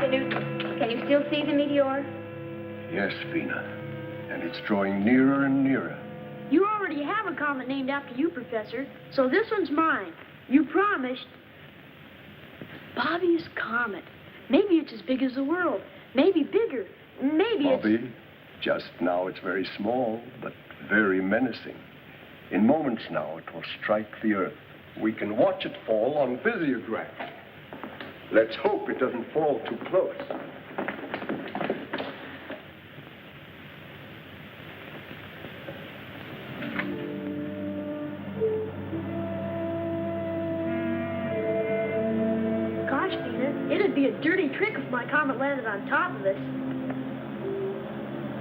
Professor Newton, can you still see the meteor? Yes, Vina. And it's drawing nearer and nearer. You already have a comet named after you, Professor, so this one's mine. You promised. Bobby's comet. Maybe it's as big as the world. Maybe bigger. Maybe Bobby, just now it's very small, but very menacing. In moments now, it will strike the Earth. We can watch it fall on physiograph. Let's hope it doesn't fall too close. Gosh, Vina, it'd be a dirty trick if my comet landed on top of us.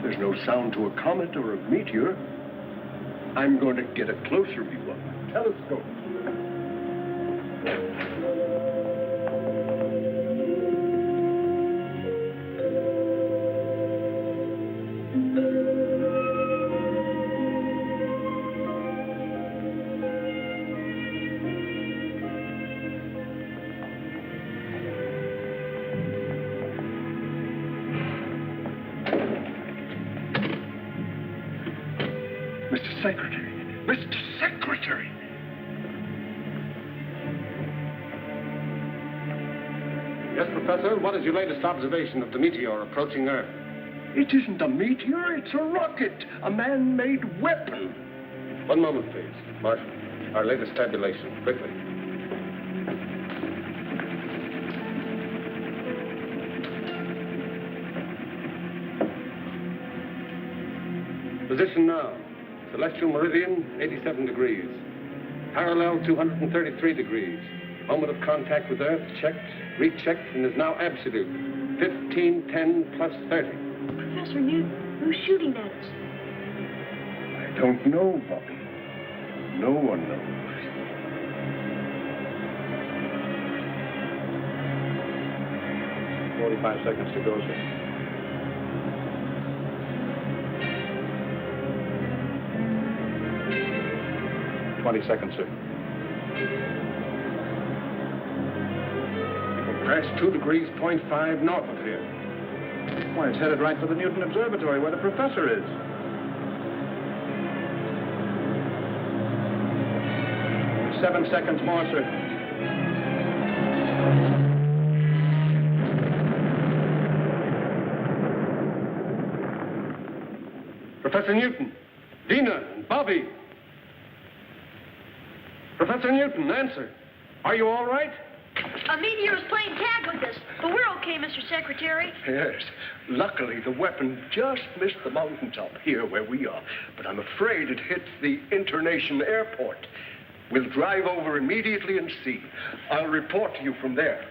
There's no sound to a comet or a meteor. I'm going to get a closer view of the telescope. Mr. Secretary! Mr. Secretary! Yes, Professor, what is your latest observation of the meteor approaching Earth? It isn't a meteor, it's a rocket, a man-made weapon. 1 moment, please. Marshal, our latest tabulation, quickly. Position now. Celestial meridian, 87 degrees. Parallel, 233 degrees. Moment of contact with Earth, checked, rechecked, and is now absolute. 1510 plus 30. Professor Newton, who's shooting at us? I don't know, Bobby. No one knows. "45 seconds to go, sir." "20 seconds, sir." Crash 2 degrees, 0.5 north of here. Why, it's headed right for the Newton Observatory where the professor is. "7 seconds more, sir." Professor Newton, Dina, and Bobby. Professor Newton, answer. Are you all right? A meteor is playing tag with us, but we're okay, Mr. Secretary. Yes. Luckily, the weapon just missed the mountaintop here where we are. But I'm afraid it hit the internation airport. We'll drive over immediately and see. I'll report to you from there.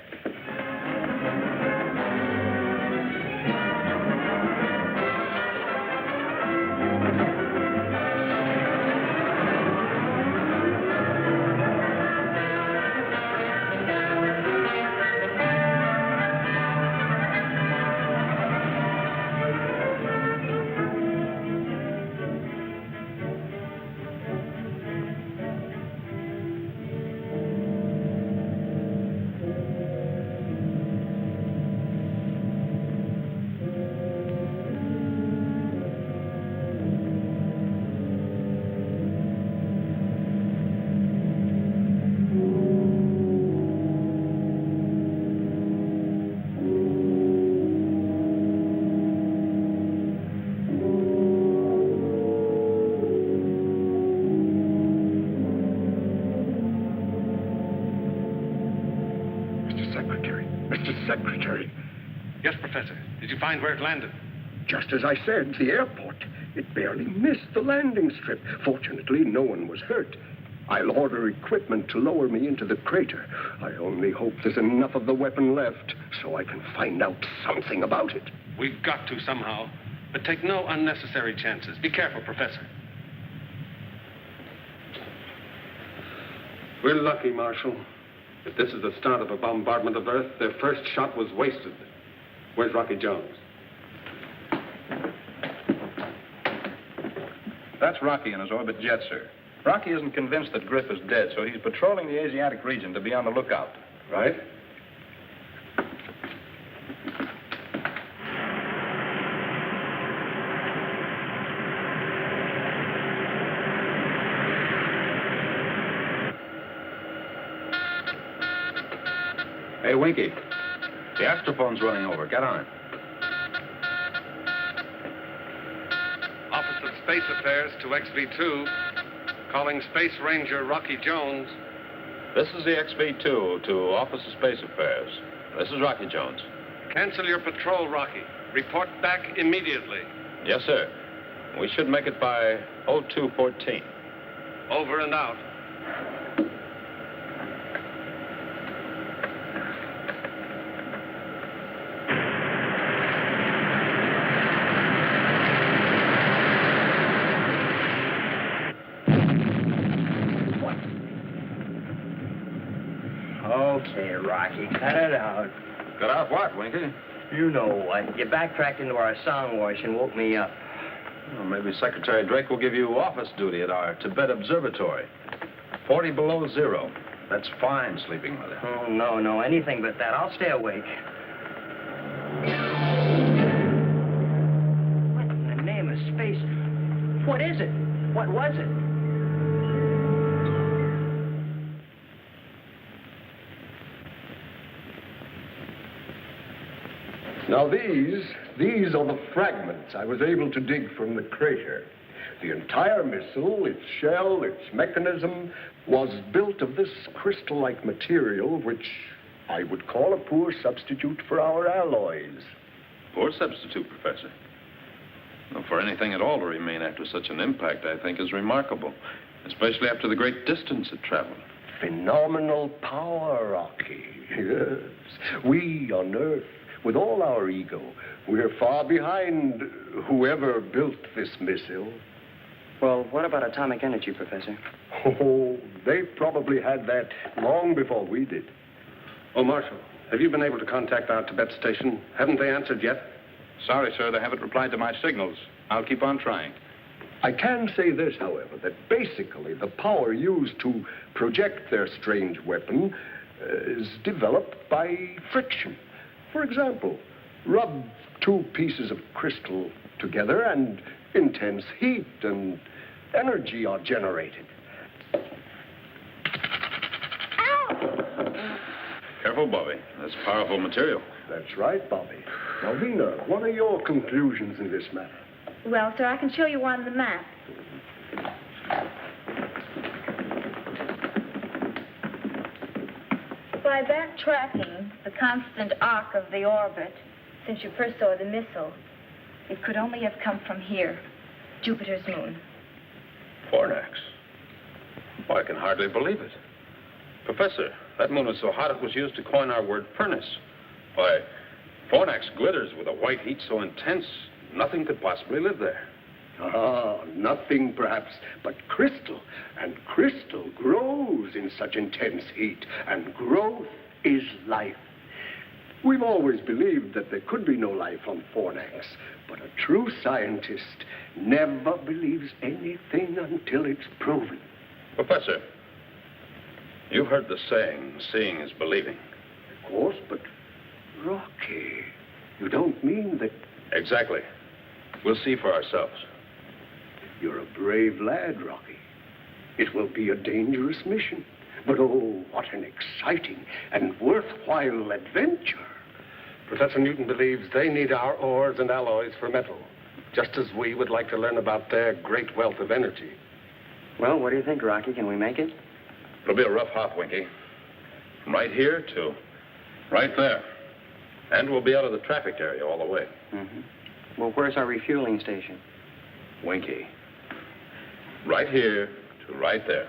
Secretary. Yes, Professor. Did you find where it landed? Just as I said, the airport. It barely missed the landing strip. Fortunately, no one was hurt. I'll order equipment to lower me into the crater. I only hope there's enough of the weapon left so I can find out something about it. We've got to somehow. But take no unnecessary chances. Be careful, Professor. We're lucky, Marshal. If this is the start of a bombardment of Earth, their first shot was wasted. Where's Rocky Jones? That's Rocky in his orbit jet, sir. Rocky isn't convinced that Griff is dead, so he's patrolling the Asiatic region to be on the lookout. Right. Hey, Winky. The astrophone's running over. Get on it. Office of Space Affairs to XV2. Calling Space Ranger Rocky Jones. This is the XV2 to Office of Space Affairs. This is Rocky Jones. Cancel your patrol, Rocky. Report back immediately. Yes, sir. We should make it by 02:14. Over and out. Okay, Rocky, cut it out. Got out what, Winky? You know what. You backtracked into our song wash and woke me up. Well, maybe Secretary Drake will give you office duty at our Tibet Observatory. 40 below zero. That's fine, sleeping mother. Oh, no, anything but that. I'll stay awake. What in the name of space? What is it? What was it? Now these are the fragments I was able to dig from the crater. The entire missile, its shell, its mechanism, was built of this crystal-like material, which I would call a poor substitute for our alloys. Poor substitute, Professor. Well, for anything at all to remain after such an impact, I think, is remarkable, especially after the great distance it traveled. Phenomenal power, Rocky. Yes. We on Earth, with all our ego, we're far behind whoever built this missile. Well, what about atomic energy, Professor? Oh, they probably had that long before we did. Oh, Marshal, have you been able to contact our Tibet station? Haven't they answered yet? Sorry, sir, they haven't replied to my signals. I'll keep on trying. I can say this, however, that basically the power used to project their strange weapon is developed by friction. For example, rub two pieces of crystal together and intense heat and energy are generated. Careful, Bobby. That's powerful material. That's right, Bobby. Now, Vina, what are your conclusions in this matter? Well, sir, I can show you on the map. By backtracking the constant arc of the orbit, since you first saw the missile, it could only have come from here, Jupiter's moon. Fornax. Well, I can hardly believe it. Professor, that moon was so hot it was used to coin our word furnace. Why, Fornax glitters with a white heat so intense, nothing could possibly live there. Ah, nothing perhaps but crystal. And crystal grows in such intense heat. And growth is life. We've always believed that there could be no life on Fornax. But a true scientist never believes anything until it's proven. Professor, you've heard the saying, seeing is believing. Of course, but Rocky, you don't mean that... Exactly. We'll see for ourselves. You're a brave lad, Rocky. It will be a dangerous mission. But oh, what an exciting and worthwhile adventure. Professor Newton believes they need our ores and alloys for metal, just as we would like to learn about their great wealth of energy. Well, what do you think, Rocky? Can we make it? It'll be a rough hop, Winky. From right here to right there. And we'll be out of the traffic area all the way. Mm-hmm. Well, where's our refueling station? Winky. Right here to right there.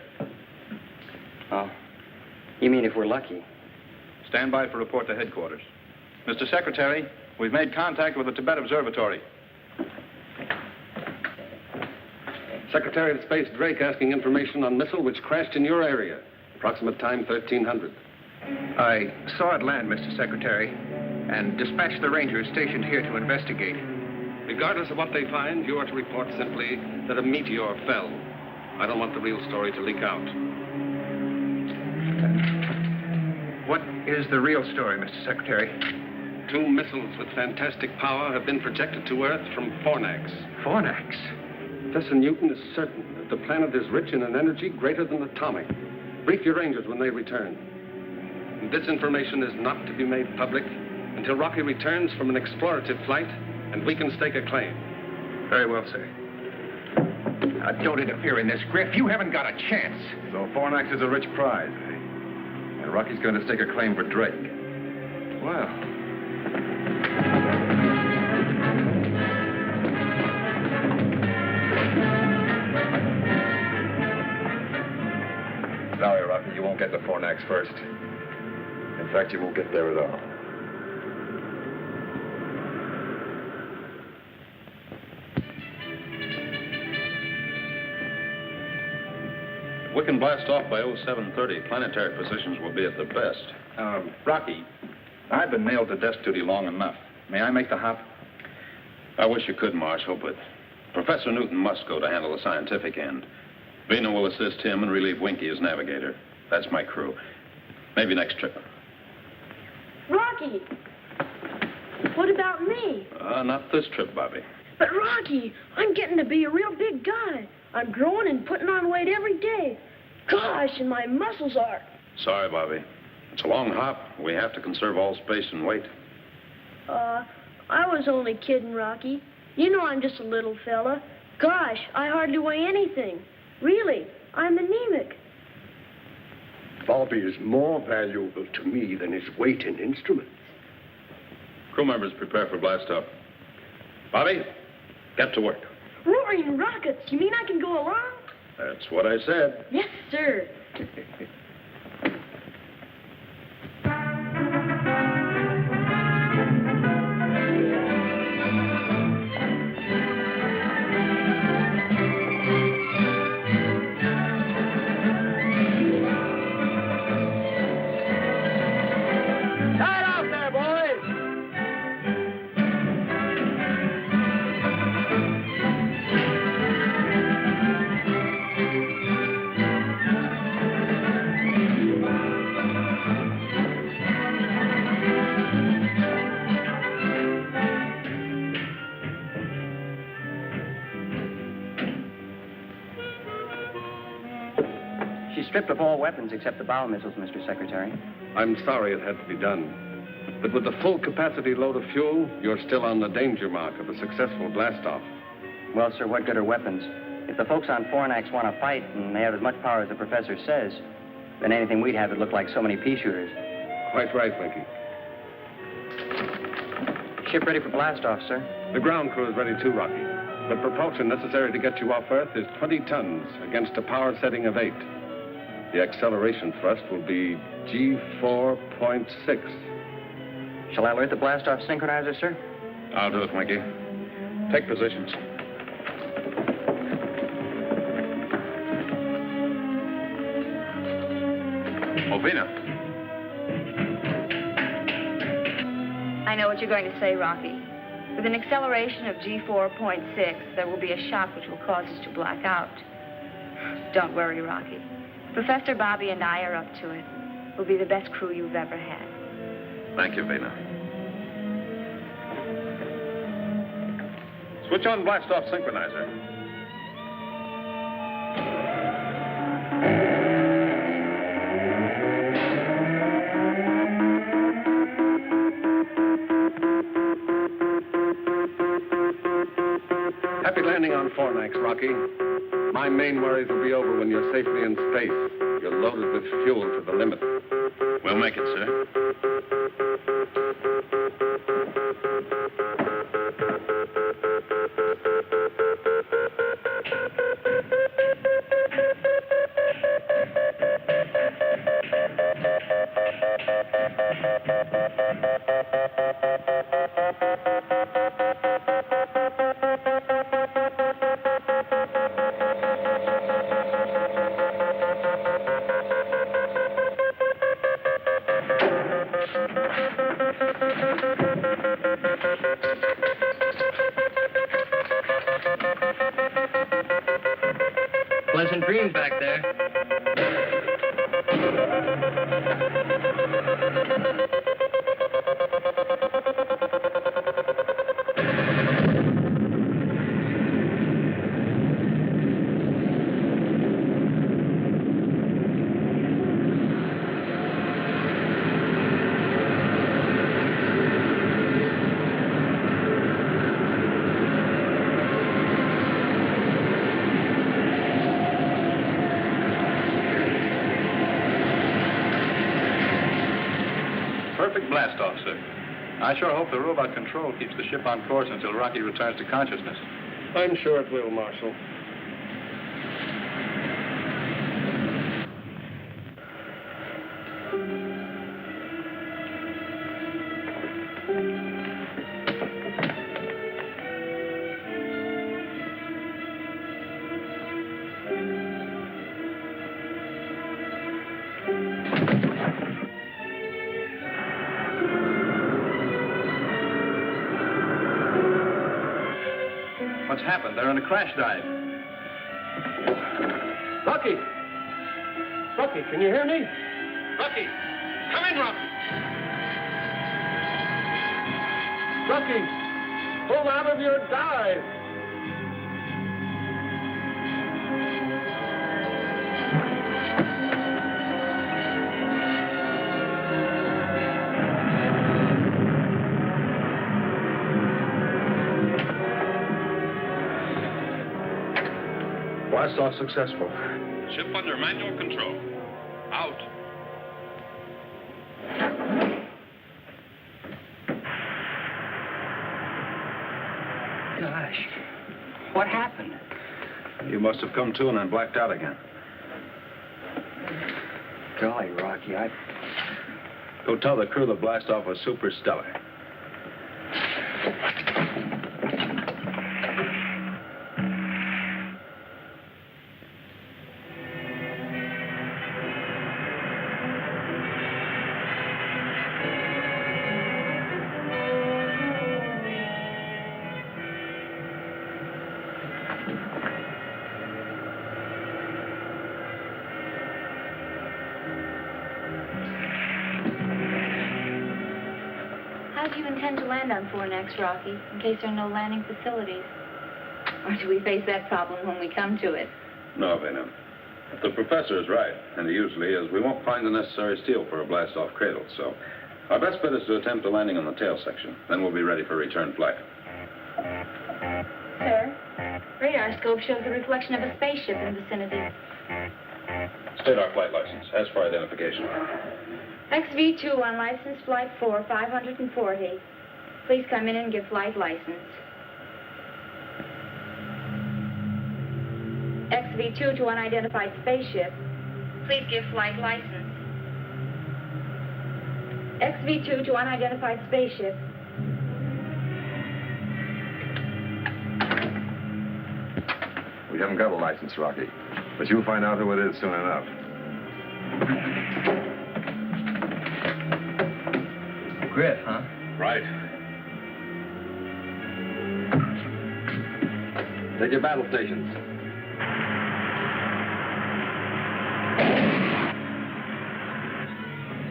Oh. You mean if we're lucky? Stand by for report to headquarters. Mr. Secretary, we've made contact with the Tibet Observatory. Secretary of Space Drake asking information on missile which crashed in your area. Approximate time 1300. I saw it land, Mr. Secretary, and dispatched the Rangers stationed here to investigate. Regardless of what they find, you are to report simply that a meteor fell. I don't want the real story to leak out. What is the real story, Mr. Secretary? 2 missiles with fantastic power have been projected to Earth from Fornax. Fornax? Professor Newton is certain that the planet is rich in an energy greater than atomic. Brief your Rangers when they return. This information is not to be made public until Rocky returns from an explorative flight and we can stake a claim. Very well, sir. Now, don't interfere in this, Griff. You haven't got a chance. So Fornax is a rich prize, eh? And Rocky's going to stake a claim for Drake. Well. Sorry, Rocky, you won't get to Fornax first. In fact, you won't get there at all. If we can blast off by 0730, planetary positions will be at their best. Rocky, I've been nailed to desk duty long enough. May I make the hop? I wish you could, Marshall, but Professor Newton must go to handle the scientific end. Vina will assist him and relieve Winky as navigator. That's my crew. Maybe next trip. Rocky! What about me? Not this trip, Bobby. But Rocky, I'm getting to be a real big guy. I'm growing and putting on weight every day. Gosh, and my muscles are. Sorry, Bobby. It's a long hop. We have to conserve all space and weight. I was only kidding, Rocky. You know I'm just a little fella. Gosh, I hardly weigh anything. Really, I'm anemic. Bobby is more valuable to me than his weight and instruments. Crew members prepare for blast-off. Bobby, get to work. Roaring rockets, you mean I can go along? That's what I said. Yes, sir. Stripped of all weapons except the bow missiles, Mr. Secretary. I'm sorry it had to be done. But with the full capacity load of fuel, you're still on the danger mark of a successful blast-off. Well, sir, what good are weapons? If the folks on Fornax want to fight and they have as much power as the professor says, then anything we'd have would look like so many pea shooters. Quite right, Winky. Ship ready for blast-off, sir. The ground crew is ready too, Rocky. The propulsion necessary to get you off Earth is 20 tons against a power setting of 8. The acceleration thrust will be G4.6. Shall I alert the blast-off synchronizer, sir? I'll do it, Winky. Take positions. Vina. I know what you're going to say, Rocky. With an acceleration of G4.6, there will be a shock which will cause us to black out. Don't worry, Rocky. Professor Bobby and I are up to it. We'll be the best crew you've ever had. Thank you, Vina. Switch on blast-off synchronizer. Happy landing on Fornax, Rocky. My main worries will be over when you're safely in space. You're loaded with fuel to the limit. We'll make it, sir. Pleasant dreams back there. Perfect blast-off, sir. I sure hope the robot control keeps the ship on course until Rocky returns to consciousness. I'm sure it will, Marshal. What's happened? They're in a crash dive. Rocky! Rocky, can you hear me? Rocky! Come in, Rocky! Rocky! Pull out of your dive! Blast off successful. Ship under manual control. Out. Gosh, what happened? You must have come to and then blacked out again. Golly, Rocky, Go tell the crew the blast off was super stellar. How do you intend to land on Fornax, Rocky, in case there are no landing facilities? Or do we face that problem when we come to it? No, Venom. If the professor is right, and he usually is, we won't find the necessary steel for a blast-off cradle, so our best bet is to attempt a landing on the tail section. Then we'll be ready for return flight. Sir, radar scope shows the reflection of a spaceship in the vicinity. State our flight license. As for identification. XV2 on license flight 4, 540. Please come in and give flight license. XV2 to unidentified spaceship. Please give flight license. XV2 to unidentified spaceship. We haven't got a license, Rocky, but you'll find out who it is soon enough. Griff, huh? Right. Take your battle stations.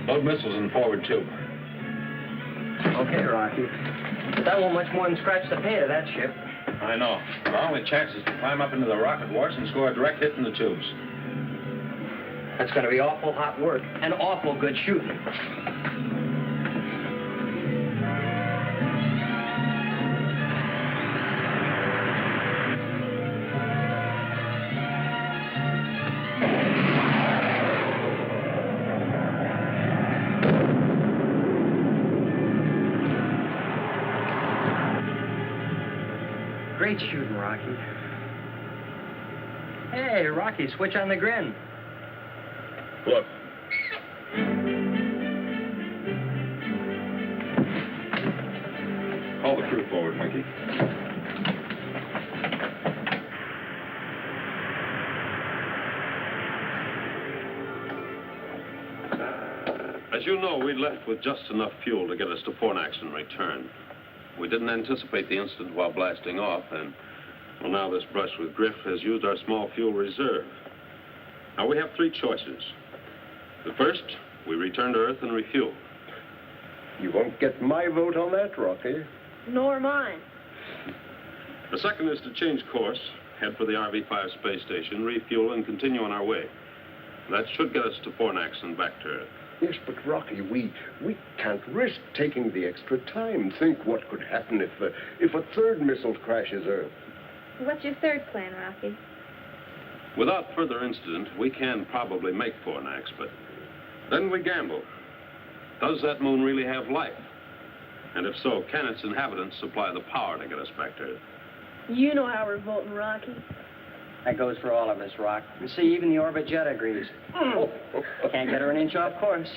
Load missiles in forward tube. Okay, Rocky. But that won't much more than scratch the paint of that ship. I know. But our only chance is to climb up into the rocket wash and score a direct hit in the tubes. That's going to be awful hot work and awful good shooting. Great shooting, Rocky. Hey, Rocky, switch on the grin. Look. Call the crew forward, Mikey. As you know, we left with just enough fuel to get us to Fornax and return. We didn't anticipate the incident while blasting off, and, well, now this brush with Griff has used our small fuel reserve. Now, we have three choices. The first, we return to Earth and refuel. You won't get my vote on that, Rocky. Nor mine. The second is to change course, head for the RV-5 space station, refuel, and continue on our way. That should get us to Fornax and back to Earth. Yes, but Rocky, we can't risk taking the extra time. Think what could happen if a third missile crashes Earth. What's your third plan, Rocky? Without further incident, we can probably make Fornax, but then we gamble. Does that moon really have life? And if so, can its inhabitants supply the power to get us back to Earth? You know how we're voting, Rocky. That goes for all of us, Rock. And see, even the orbit jet agrees. Can't get her an inch off course.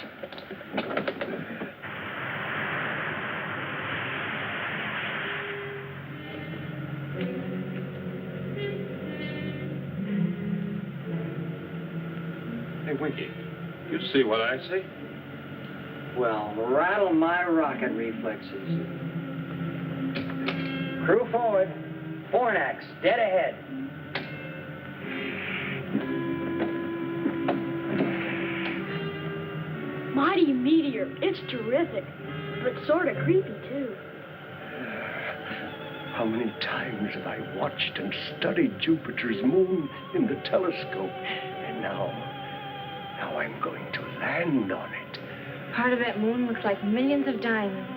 Hey, Winky, you see what I see? Well, rattle my rocket reflexes. Crew forward. Fornax, dead ahead. Mighty meteor. It's terrific. But sort of creepy, too. How many times have I watched and studied Jupiter's moon in the telescope? And now I'm going to land on it. Part of that moon looks like millions of diamonds.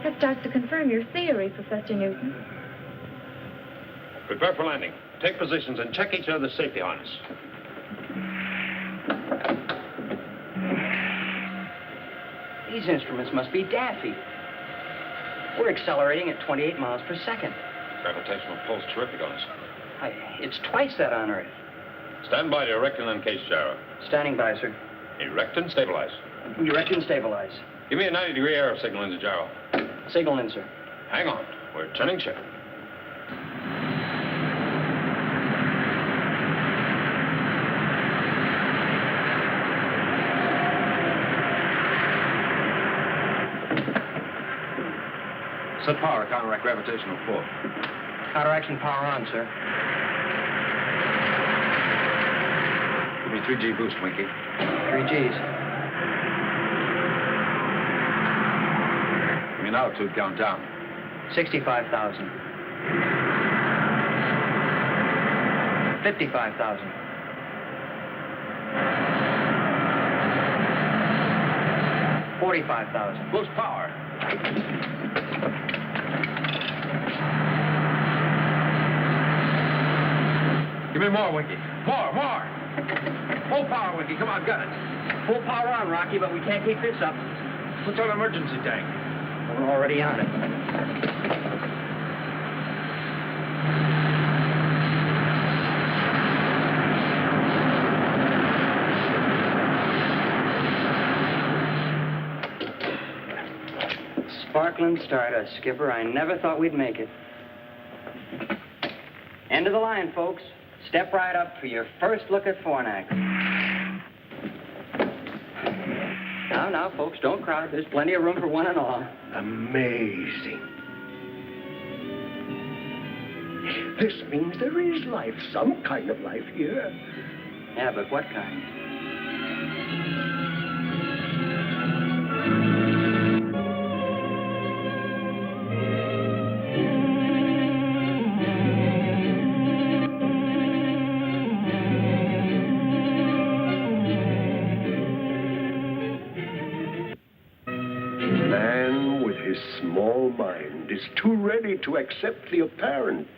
That starts to confirm your theory, Professor Newton. Prepare for landing. Take positions and check each other's safety harness. These instruments must be daffy. We're accelerating at 28 miles per second. Gravitational pull's terrific on us. It's twice that on Earth. Stand by to erect and uncase gyro. Standing by, sir. Erect and stabilize. Erect and stabilize. Give me a 90-degree arrow signal into gyro. Signal in, sir. Hang on. We're turning ship. Set power, counteract gravitational pull. Counteraction power on, sir. Give me 3G boost, Winky. 3 Gs. Give me an altitude count down. 65,000. 55,000. 45,000. Boost power. Give me more, Winky. More. Full power, Winky. Come on, got it. Full power on, Rocky, but we can't keep this up. What's on emergency tank? We're already on it. Sparkling stardust, Skipper. I never thought we'd make it. End of the line, folks. Step right up for your first look at Fornax. Now, folks, don't crowd. There's plenty of room for one and all. Amazing. This means there is life, some kind of life here. Yeah, but what kind? Small mind is too ready to accept the apparent.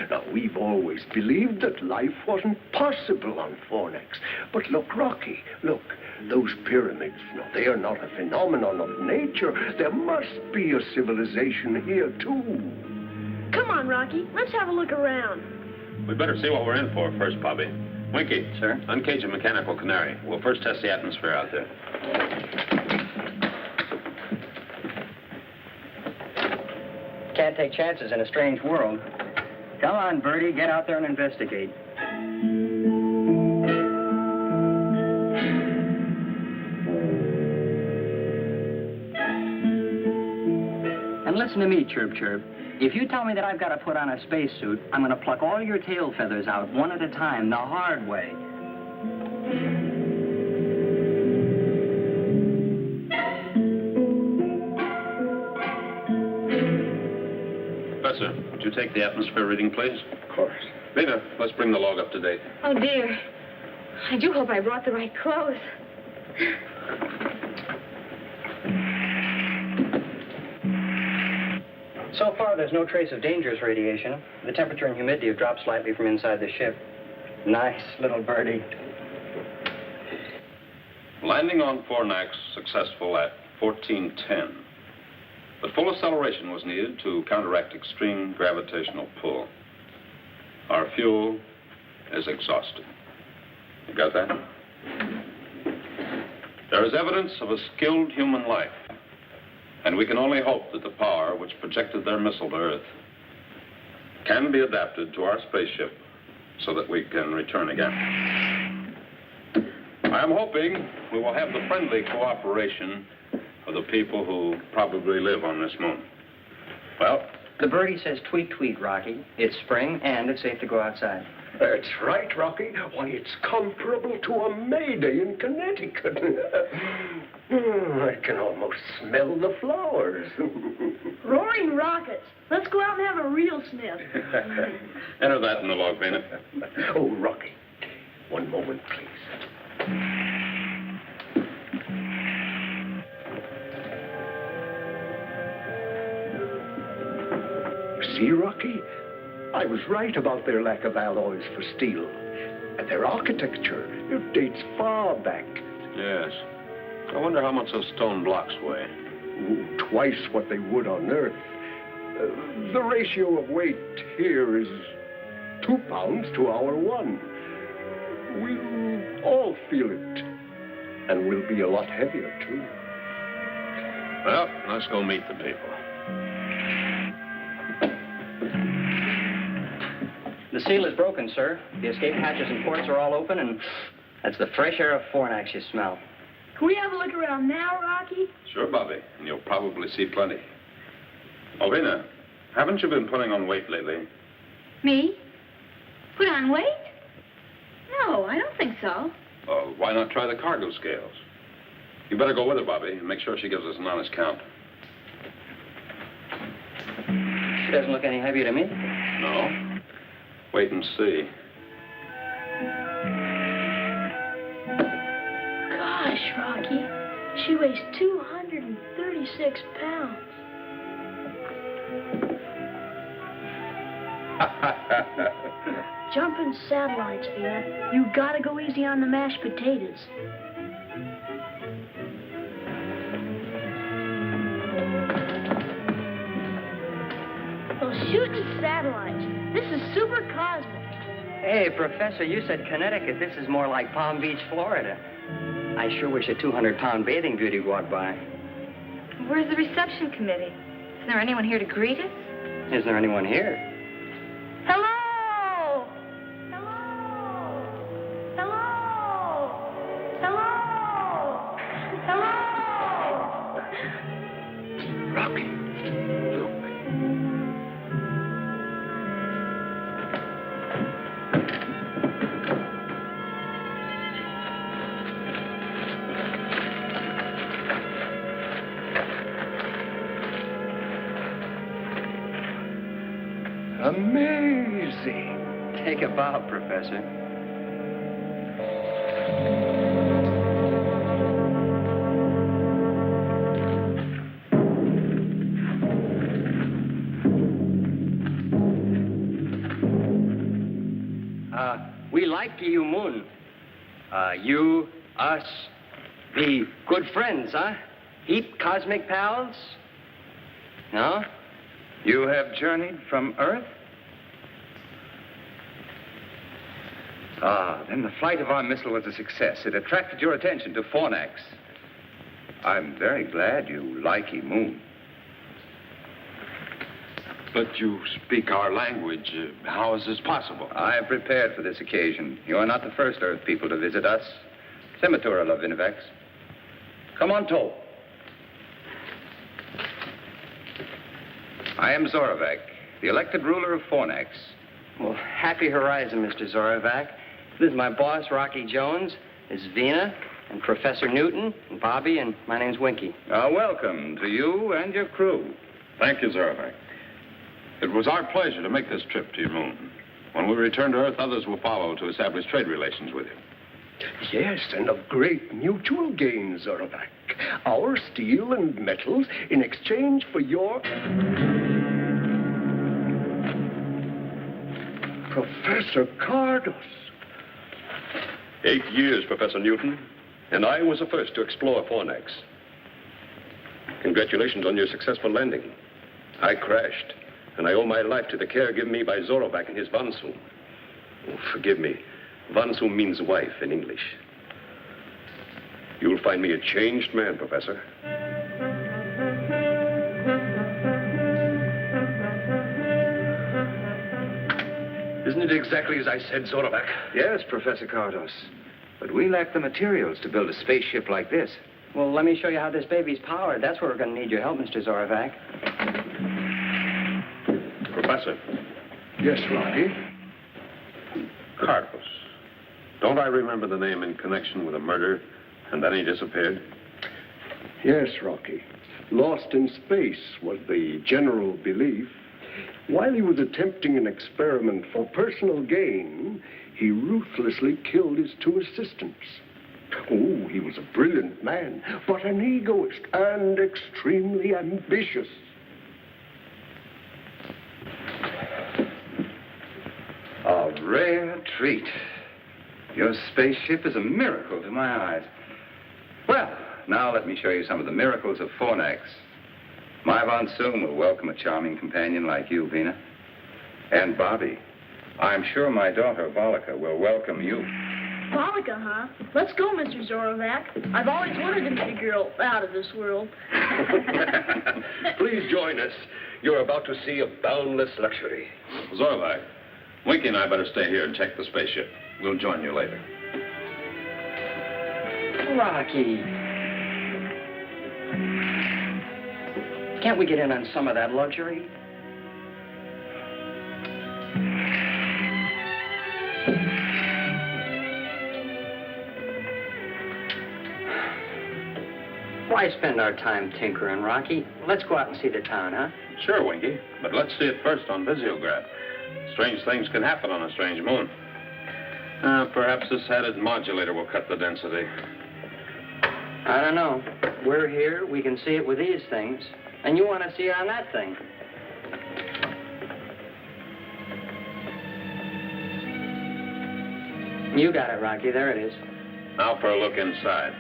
Now, we've always believed that life wasn't possible on Fornax. But look, Rocky, look, those pyramids, no, they are not a phenomenon of nature. There must be a civilization here, too. Come on, Rocky. Let's have a look around. We'd better see what we're in for first, Bobby. Winky. Sir? Uncage a mechanical canary. We'll first test the atmosphere out there. Can't take chances in a strange world. Come on, Bertie, get out there and investigate. And listen to me, Chirp Chirp. If you tell me that I've got to put on a spacesuit, I'm going to pluck all your tail feathers out one at a time, the hard way. Professor, would you take the atmosphere reading, please? Of course. Lena, let's bring the log up to date. Oh, dear. I do hope I brought the right clothes. So far, there's no trace of dangerous radiation. The temperature and humidity have dropped slightly from inside the ship. Nice little birdie. Landing on Fornax successful at 1410. But full acceleration was needed to counteract extreme gravitational pull. Our fuel is exhausted. You got that? There is evidence of a skilled human life, and we can only hope that the power which projected their missile to Earth can be adapted to our spaceship so that we can return again. I am hoping we will have the friendly cooperation of the people who probably live on this moon. Well, The birdie says tweet, tweet, Rocky. It's spring, and it's safe to go outside. That's right, Rocky. Why, it's comparable to a May Day in Connecticut. I can almost smell the flowers. Roaring rockets. Let's go out and have a real sniff. enter that in the log, Vena. Oh, Rocky, one moment, please. See, Rocky? I was right about their lack of alloys for steel. And their architecture, it dates far back. Yes. I wonder how much those stone blocks weigh. Twice what they would on Earth. The ratio of weight here is 2 pounds to our 1. We'll all feel it. And we'll be a lot heavier, too. Well, let's go meet the people. The seal is broken, sir. The escape hatches and ports are all open, and that's the fresh air of Fornax you smell. Can we have a look around now, Rocky? Sure, Bobby, and you'll probably see plenty. Oh, Vena, haven't you been putting on weight lately? Me? Put on weight? No, I don't think so. Why not try the cargo scales? You better go with her, Bobby, and make sure she gives us an honest count. She doesn't look any heavier to me. No? Wait and see. Gosh, Rocky. She weighs 236 pounds. Jumping satellites, Vina. You gotta go easy on the mashed potatoes. Those shooting satellites. This is super cosmic. Hey, Professor, you said Connecticut. This is more like Palm Beach, Florida. I sure wish a 200-pound bathing beauty walked by. Where's the reception committee? Is there anyone here to greet us? Is there anyone here? Hello! Rocky, look. Amazing. Take a bow, Professor. We like you, Moon. You, us, be good friends, huh? Heap cosmic pals? No? You have journeyed from Earth? Ah, then the flight of our missile was a success. It attracted your attention to Fornax. I'm very glad you like Moon. But you speak our language. How is this possible? I have prepared for this occasion. You are not the first Earth people to visit us. Sematura Lavinovax. Come on, Toll. I am Zorovac, the elected ruler of Fornax. Well, happy horizon, Mr. Zorovac. This is my boss, Rocky Jones. This is Vina, and Professor Newton, and Bobby, and my name's Winky. Welcome to you and your crew. Thank you, Zorovac. It was our pleasure to make this trip to your moon. When we return to Earth, others will follow to establish trade relations with you. Yes, and of great mutual gain, Zorovac. Our steel and metals in exchange for your... Professor Cardos. 8 years, Professor Newton. And I was the first to explore Fornax. Congratulations on your successful landing. I crashed, and I owe my life to the care given me by Zorovac and his Vansu. Oh, forgive me. Vansu means wife in English. You'll find me a changed man, Professor. Isn't it exactly as I said, Zorovac? Yes, Professor Cardos. But we lack the materials to build a spaceship like this. Well, let me show you how this baby's powered. That's where we're going to need your help, Mr. Zorovac. Professor. Yes, Rocky? Cardos. Don't I remember the name in connection with a murder, and then he disappeared? Yes, Rocky. Lost in space was the general belief. While he was attempting an experiment for personal gain, he ruthlessly killed his two assistants. Oh, he was a brilliant man, but an egoist and extremely ambitious. A rare treat. Your spaceship is a miracle to my eyes. Well, now let me show you some of the miracles of Fornax. My Von Soon will welcome a charming companion like you, Vina. And Bobby, I'm sure my daughter, Volika, will welcome you. Polika, huh? Let's go, Mr. Zorovac. I've always wanted to meet a girl out of this world. Please join us. You're about to see a boundless luxury. Zorovac, Winky and I better stay here and check the spaceship. We'll join you later. Rocky. Can't we get in on some of that luxury? Why spend our time tinkering, Rocky? Let's go out and see the town, huh? Sure, Winky, but let's see it first on Visiograph. Strange things can happen on a strange moon. Perhaps this added modulator will cut the density. I don't know. We're here, we can see it with these things. And you want to see it on that thing. You got it, Rocky. There it is. Now for a look inside.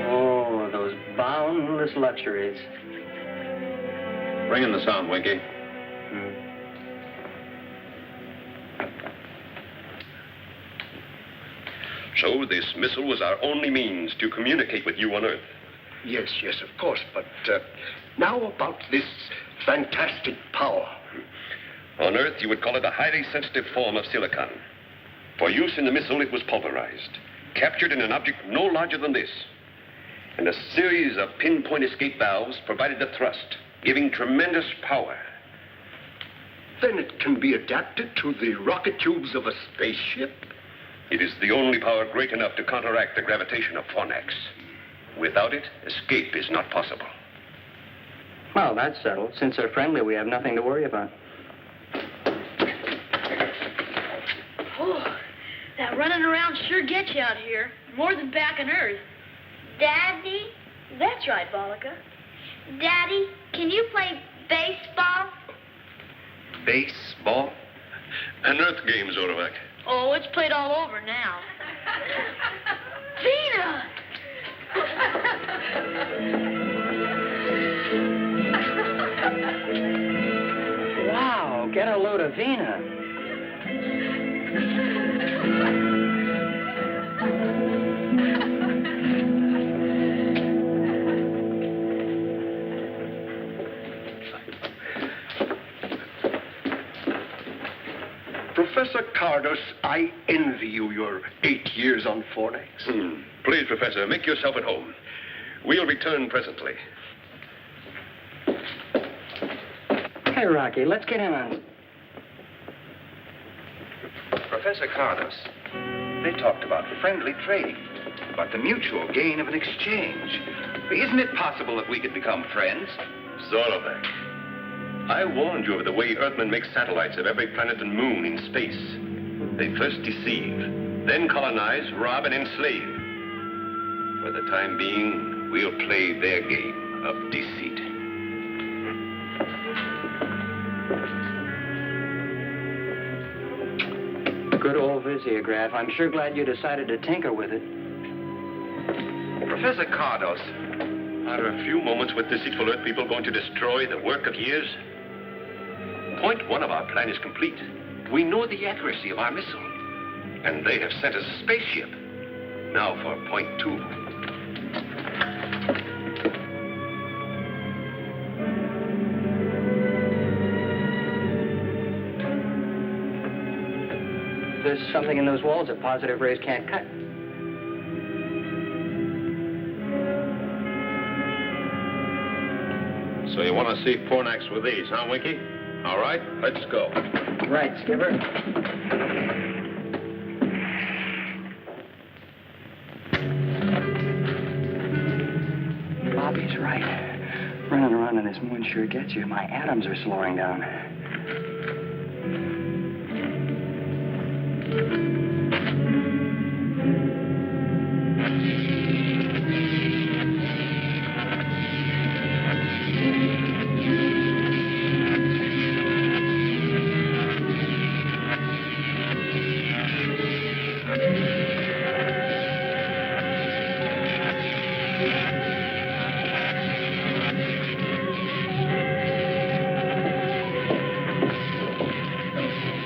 Oh, those boundless luxuries. Bring in the sound, Winky. So this missile was our only means to communicate with you on Earth. Yes, of course, but now about this fantastic power. On Earth, you would call it a highly sensitive form of silicon. For use in the missile, it was pulverized, captured in an object no larger than this. And a series of pinpoint escape valves provided the thrust, giving tremendous power. Then it can be adapted to the rocket tubes of a spaceship? It is the only power great enough to counteract the gravitation of Fornax. Without it, escape is not possible. Well, that's settled. Since they're friendly, we have nothing to worry about. Oh, that running around sure gets you out here. More than back on Earth. Daddy? That's right, Volika. Daddy, can you play baseball? Baseball? An Earth game, Zorovac. Oh, it's played all over now. Vina! Wow, get a load of Vina. Professor Cardos, I envy you your 8 years on Fornax. Please, Professor, make yourself at home. We'll return presently. Hey, Rocky, let's get in on... Professor Cardos, they talked about friendly trading, about the mutual gain of an exchange. Isn't it possible that we could become friends? Zorovac, I warned you of the way Earthmen make satellites of every planet and moon in space. They first deceive, then colonize, rob, and enslave. For the time being, we'll play their game of deceit. mimeosograph. I'm sure glad you decided to tinker with it. Professor Cardos, Are a few moments with deceitful Earth people going to destroy the work of years? Point one of our plan is complete. We know the accuracy of our missile. And they have sent us a spaceship. Now for point two. There's something in those walls that positive rays can't cut. So you want to see Fornax with these, huh, Winky? All right, let's go. Right, Skipper. Bobby's right. Running around in this moon sure gets you. My atoms are slowing down.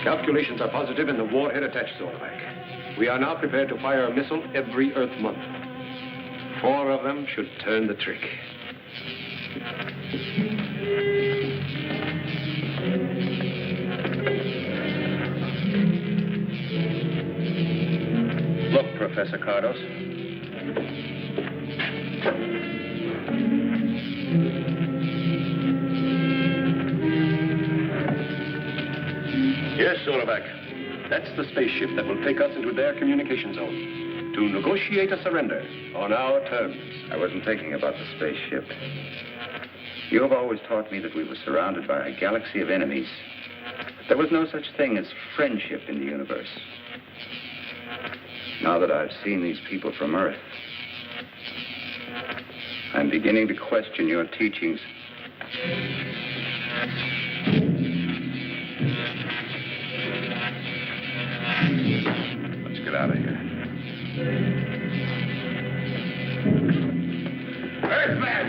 Calculations are positive in the warhead attached, Zorback. We are now prepared to fire a missile every Earth month. 4 of them should turn the trick. Look, Professor Cardos. Yes, Zorback. That's the spaceship that will take us into their communication zone to negotiate a surrender on our terms. I wasn't thinking about the spaceship. You have always taught me that we were surrounded by a galaxy of enemies. There was no such thing as friendship in the universe. Now that I've seen these people from Earth, I'm beginning to question your teachings. Let's get out of here. Earthman!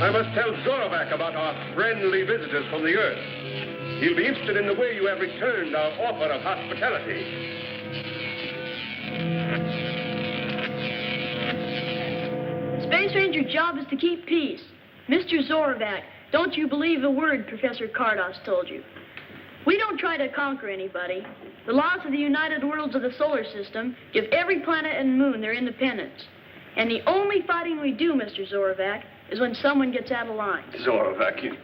I must tell Zorback about our friendly visitors from the Earth. He'll be interested in the way you have returned our offer of hospitality. Space Ranger's job is to keep peace. Mr. Zorback, don't you believe a word Professor Cardos told you. We don't try to conquer anybody. The laws of the United Worlds of the solar system give every planet and moon their independence. And the only fighting we do, Mr. Zorback, is when someone gets out of line. Zorback, you...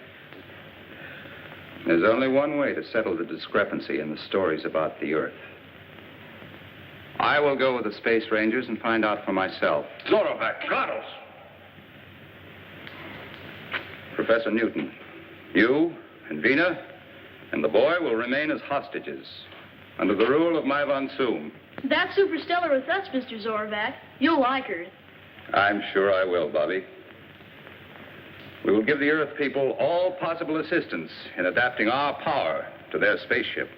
There's only one way to settle the discrepancy in the stories about the Earth. I will go with the Space Rangers and find out for myself. Zorback, Cardos! Professor Newton, you and Vina and the boy will remain as hostages under the rule of my Von Soom. That's superstellar with us, Mr. Zorback. You'll like her. I'm sure I will, Bobby. We will give the Earth people all possible assistance in adapting our power to their spaceship.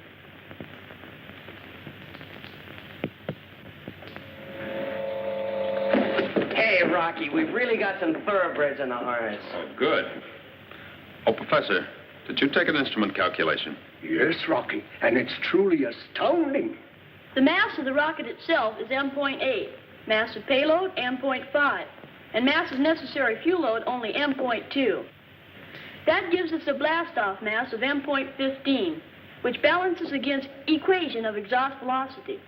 Hey, Rocky, We've really got some thoroughbreds in the harness. Oh, good. Oh, Professor, did you take an instrument calculation? Yes, Rocky, and it's truly astounding. The mass of the rocket itself is M.8, mass of payload M.5, and mass of necessary fuel load only M.2. That gives us a blast-off mass of M.15, which balances against equation of exhaust velocity.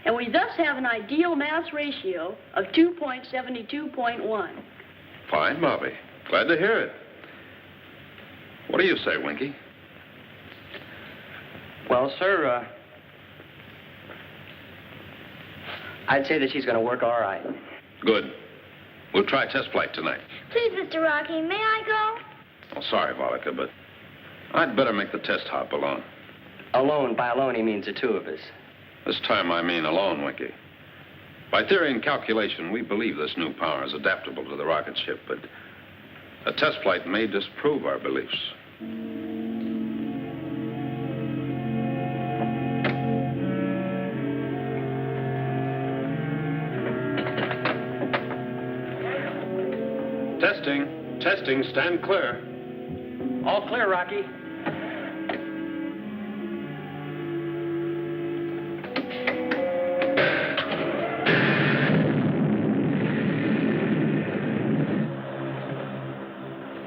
And we thus have an ideal mass ratio of 2.72.1. Fine, Bobby. Glad to hear it. What do you say, Winky? Well, sir, I'd say that she's going to work all right. Good. We'll try test flight tonight. Please, Mr. Rocky, may I go? Oh, sorry, Volika, but I'd better make the test hop alone. Alone. By alone, he means the two of us. This time I mean alone, Winky. By theory and calculation, we believe this new power is adaptable to the rocket ship, but a test flight may disprove our beliefs. Testing, stand clear. All clear, Rocky.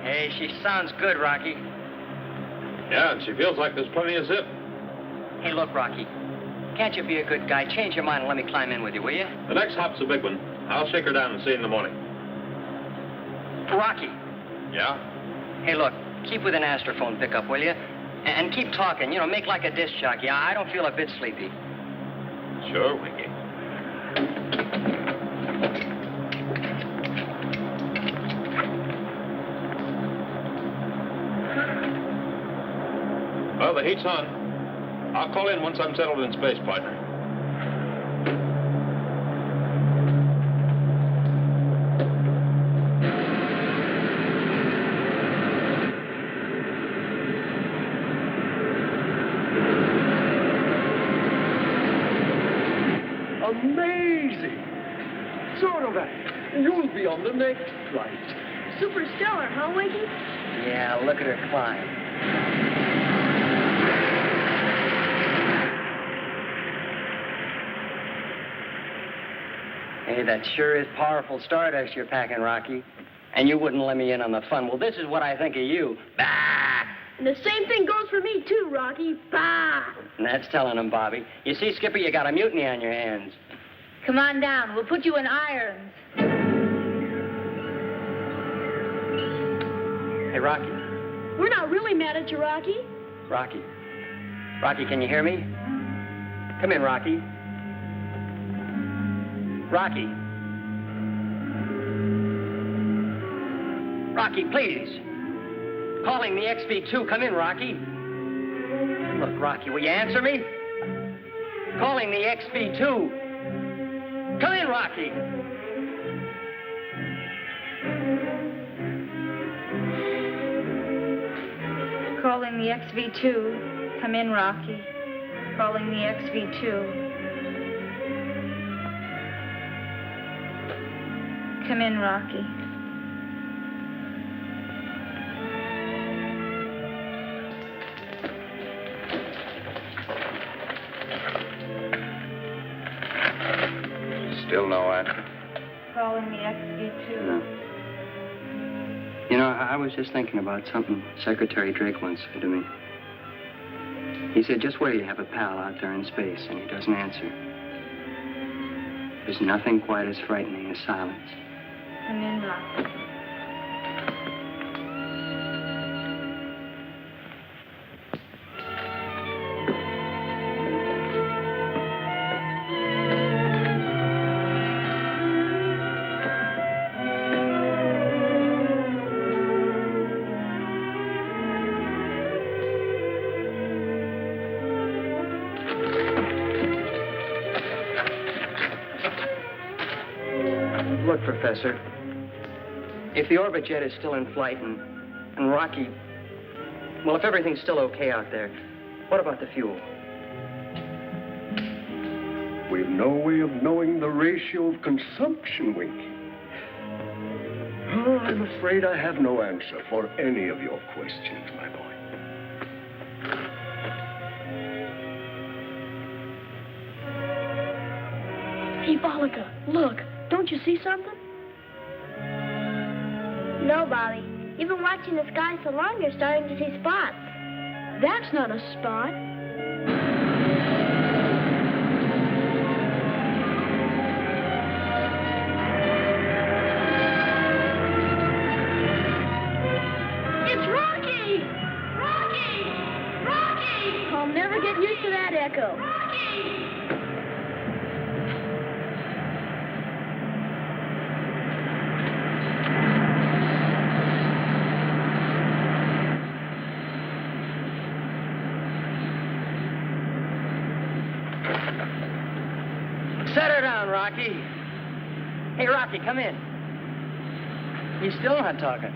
Hey, she sounds good, Rocky. Yeah, and she feels like there's plenty of zip. Hey, look, Rocky. Can't you be a good guy? Change your mind and let me climb in with you, will you? The next hop's a big one. I'll shake her down and see you in the morning. Rocky. Yeah? Hey, look, keep with an astrophone pickup, will you? And keep talking, you know, make like a disc jockey. I don't feel a bit sleepy. Sure, Winky. Well, the heat's on. I'll call in once I'm settled in space, partner. Amazing! Zorovac, you'll be on the next flight. Superstellar, huh, Winky? Yeah, look at her climb. Hey, that sure is powerful stardust you're packing, Rocky. And you wouldn't let me in on the fun. Well, this is what I think of you. Bah! And the same thing goes for me, too, Rocky. Bah! And that's telling him, Bobby. You see, Skipper, you got a mutiny on your hands. Come on down. We'll put you in irons. Hey, Rocky. We're not really mad at you, Rocky. Rocky. Rocky, can you hear me? Come in, Rocky. Rocky. Rocky, please. Calling the XV2. Come in, Rocky. Look, Rocky, will you answer me? Calling the XV2. Come in, Rocky. Calling the XV2. Come in, Rocky. Calling the XV2. Come in, Rocky. Still no answer? Calling the XV2. No. You know, I was just thinking about something Secretary Drake once said to me. He said, just where you have a pal out there in space and he doesn't answer. There's nothing quite as frightening as silence. Come in, Rocky. Look, Professor, if the orbit jet is still in flight and Rocky, well, if everything's still okay out there, what about the fuel? We've no way of knowing the ratio of consumption, Winky. Oh, I'm afraid I have no answer for any of your questions, my boy. Hey, Bollica, look. Don't you see something? No, Bobby. You've been watching the sky so long, you're starting to see spots. That's not a spot. It's Rocky! Rocky! Rocky! I'll never get used to that echo. Rocky! Set her down, Rocky. Hey, Rocky, come in. He's still not talking.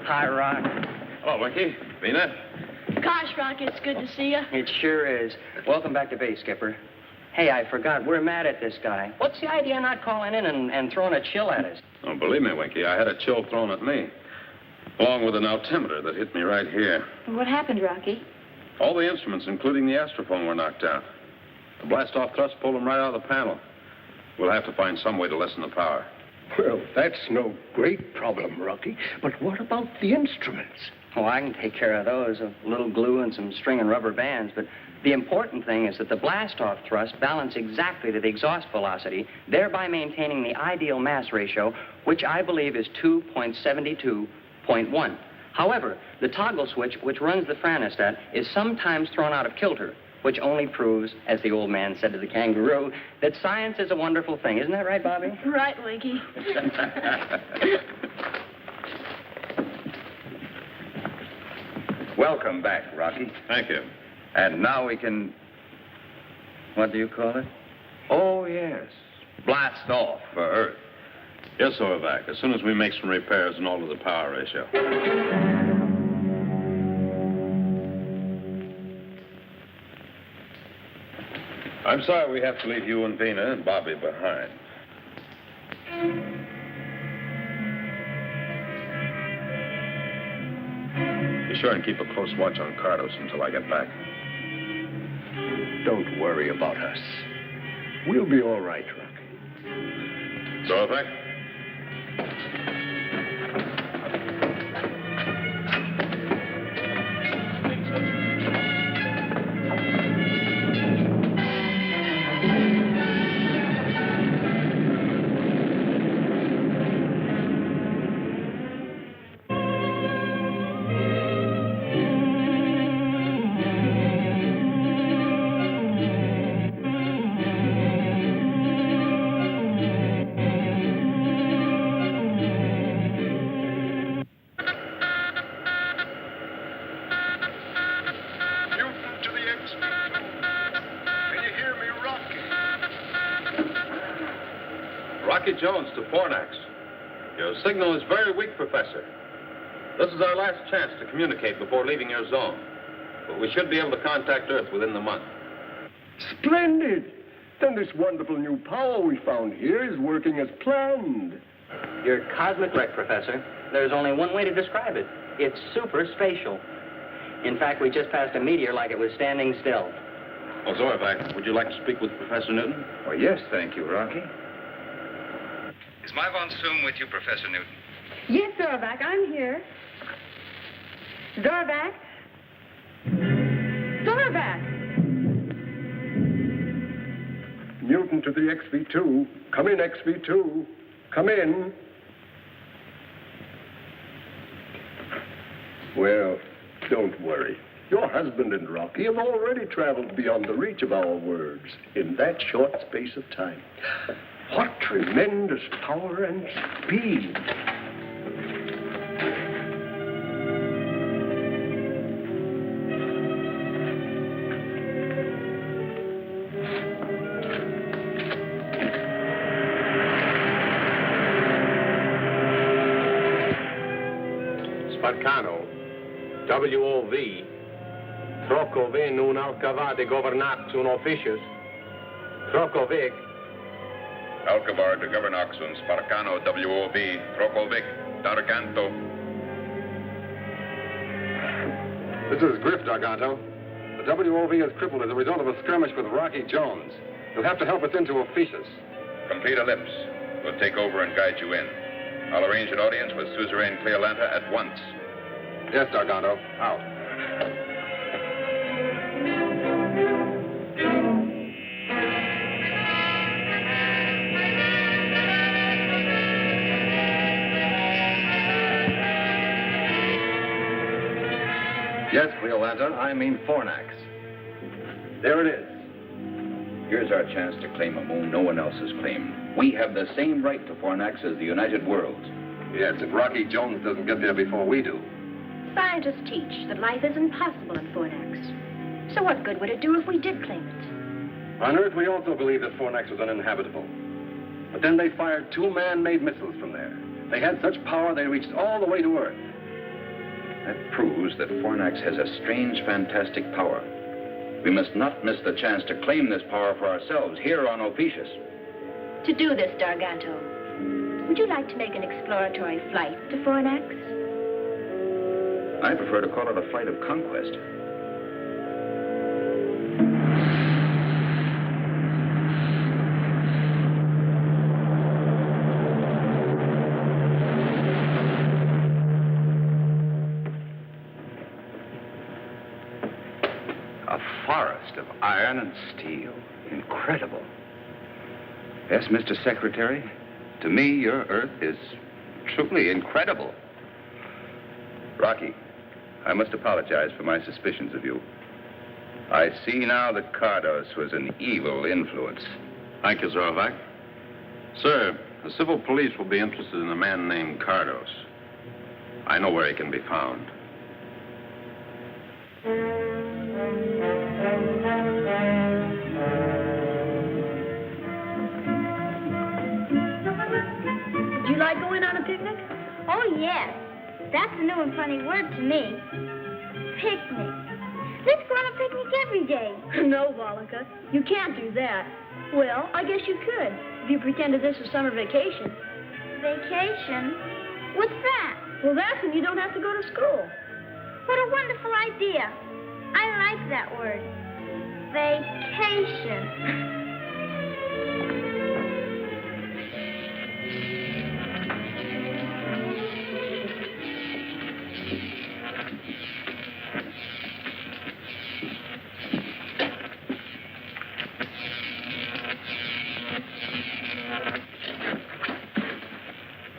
Hi, Rock. Hello, Winky. Vina? Gosh, Rocky, it's good to see you. It sure is. Welcome back to base, Skipper. Hey, I forgot. We're mad at this guy. What's the idea of not calling in and throwing a chill at us? Oh, believe me, Winky, I had a chill thrown at me. Along with an altimeter that hit me right here. What happened, Rocky? All the instruments, including the astrophone, were knocked out. The blast-off thrust pulled them right out of the panel. We'll have to find some way to lessen the power. Well, that's no great problem, Rocky. But what about the instruments? Oh, I can take care of those. A little glue and some string and rubber bands. But the important thing is that the blast-off thrust balance exactly to the exhaust velocity, thereby maintaining the ideal mass ratio, which I believe is 2.72.1. However, the toggle switch, which runs the franostat, is sometimes thrown out of kilter, which only proves, as the old man said to the kangaroo, that science is a wonderful thing. Isn't that right, Bobby? Right, Winky. Welcome back, Rocky. Thank you. And now we can... What do you call it? Oh, yes. Blast off for Earth. Yes, Orvac, as soon as we make some repairs and alter the power ratio. I'm sorry we have to leave you and Vina and Bobby behind. Be sure and keep a close watch on Cardos until I get back. Don't worry about us. We'll be all right, Rocky. Orvac? Rocky Jones to Fornax. Your signal is very weak, Professor. This is our last chance to communicate before leaving your zone. But we should be able to contact Earth within the month. Splendid! Then this wonderful new power we found here is working as planned. You're cosmic right, Professor. There's only one way to describe it. It's super spatial. In fact, we just passed a meteor like it was standing still. Oh, Zorvac, would you like to speak with Professor Newton? Oh, yes, thank you, Rocky. Is my von Soom with you, Professor Newton? Yes, Zorvac, I'm here. Zorvac? Zorvac! Newton to the XV2. Come in, XV2. Come in. Well, don't worry. Your husband and Rocky have already traveled beyond the reach of our words in that short space of time. What tremendous power and speed. Spaccano, WOV, Trocovi nun alcava de governax un officius. Trocovic. Alcavar de Governox und Sparcano WOV, Trokovic, Darganto. This is Griff, Darganto. The WOV is crippled as a result of a skirmish with Rocky Jones. You'll have to help us into Officius. Complete ellipse. We'll take over and guide you in. I'll arrange an audience with Suzerain Cleolanta at once. Yes, Darganto. Out. Yes, Cleolanta, I mean Fornax. There it is. Here's our chance to claim a moon no one else has claimed. We have the same right to Fornax as the United Worlds. Yes, if Rocky Jones doesn't get there before we do. Scientists teach that life is impossible in Fornax. So what good would it do if we did claim it? On Earth, we also believe that Fornax was uninhabitable. But then they fired 2 man-made missiles from there. They had such power they reached all the way to Earth. That proves that Fornax has a strange, fantastic power. We must not miss the chance to claim this power for ourselves here on Opetius. To do this, Darganto, would you like to make an exploratory flight to Fornax? I prefer to call it a flight of conquest. A forest of iron and steel. Incredible. Yes, Mr. Secretary, to me, your Earth is truly incredible. Rocky, I must apologize for my suspicions of you. I see now that Cardos was an evil influence. Thank you, Zorovac. Sir, the civil police will be interested in a man named Cardos. I know where he can be found. Do you like going on a picnic? Oh, yes. That's a new and funny word to me. Picnic. Let's go on a picnic every day. No, Volika, you can't do that. Well, I guess you could, if you pretended this was summer vacation. Vacation? What's that? Well, that's when you don't have to go to school. What a wonderful idea. I like that word. Vacation.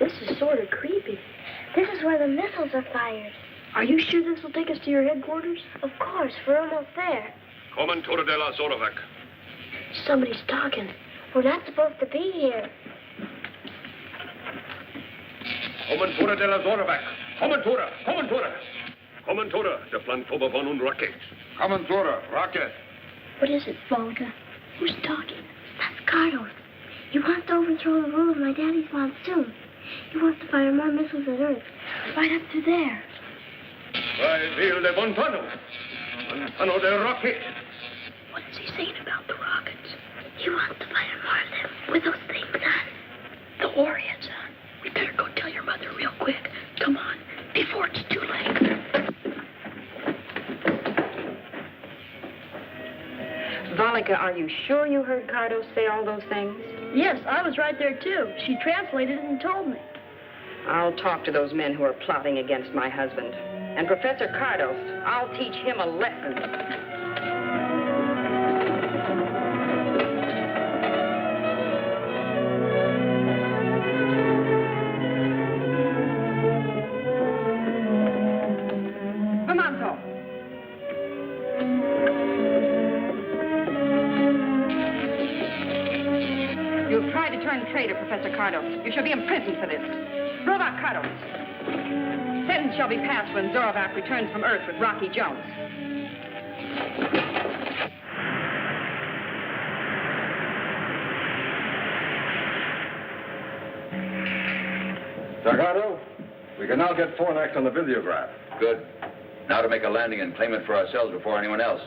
This is sort of creepy. This is where the missiles are fired. Are you sure this will take us to your headquarters? Of course, we're almost there. Commentura de la Zorovac. Somebody's talking. We're not supposed to be here. Commentura de la Zorovac. Commentura, Commentura. Commentura, de plan Phobovon und Rocket. Commentura, rocket. What is it, Volika? Who's talking? That's Carlos. He wants to overthrow the rule of my daddy's monsoon. He wants to fire more missiles at Earth. Right up to there. Vai vil de Montano. Montano de Rocket. What is he saying about the rockets? He wants to fire more of them with those things on. The warheads on. We better go tell your mother real quick. Come on, before it's too late. Volika, are you sure you heard Cardos say all those things? Yes, I was right there, too. She translated it and told me. I'll talk to those men who are plotting against my husband. And Professor Cardos, I'll teach him a lesson. You've tried to turn traitor, Professor Cardos. You shall be imprisoned for this. Zorovac Cardos. Sentence shall be passed when Zorovac returns from Earth with Rocky Jones. Dargano, we can now get Fornax on the videograph. Good. Now to make a landing and claim it for ourselves before anyone else.